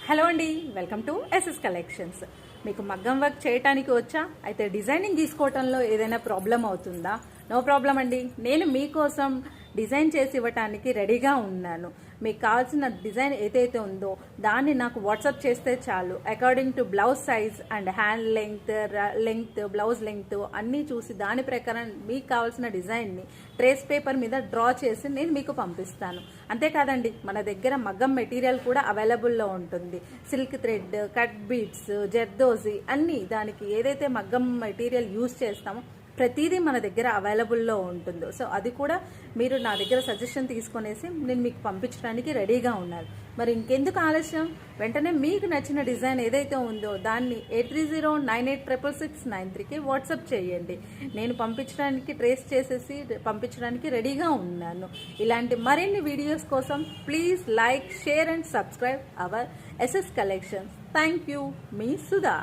Hello అండి, welcome to SS collections. మీకు మగ్గం వర్క్ చేయడానికి వచ్చా? అయితే డిజైనింగ్ తీసుకోవటంలో ఏదైనా ప్రాబ్లం అవుతుందా? నో ప్రాబ్లం అండి, నేను మీకోసం డిజైన్ చేసి ఇవ్వటానికి రెడీగా ఉన్నాను. మీకు కావాల్సిన డిజైన్ ఏదైతే ఉందో దాన్ని నాకు వాట్సాప్ చేస్తే చాలు. According to blouse size and hand length blouse length అన్నీ చూసి దాని ప్రకారం మీకు కావాల్సిన డిజైన్ని ట్రేస్ పేపర్ మీద డ్రా చేసి నేను మీకు పంపిస్తాను. అంతేకాదండి, మన దగ్గర మగ్గం మెటీరియల్ కూడా అవైలబుల్లో ఉంటుంది. Silk thread, cut beads, zardozi అన్నీ, దానికి ఏదైతే మగ్గం మెటీరియల్ యూజ్ చేస్తామో ప్రతిదీ మన దగ్గర అవైలబుల్లో ఉంటుందో. సో అది కూడా మీరు నా దగ్గర సజెషన్ తీసుకునేసి నేను మీకు పంపించడానికి రెడీగా ఉన్నాను. మరి ఇంకెందుకు ఆలస్యం, వెంటనే మీకు నచ్చిన డిజైన్ ఏదైతే ఉందో దాన్ని 8309886693కి వాట్సాప్ చేయండి. నేను పంపించడానికి ట్రేస్ చేసేసి పంపించడానికి రెడీగా ఉన్నాను. ఇలాంటి మరిన్ని వీడియోస్ కోసం please like, share and subscribe our SS collections. Thank you, మీ సుధా.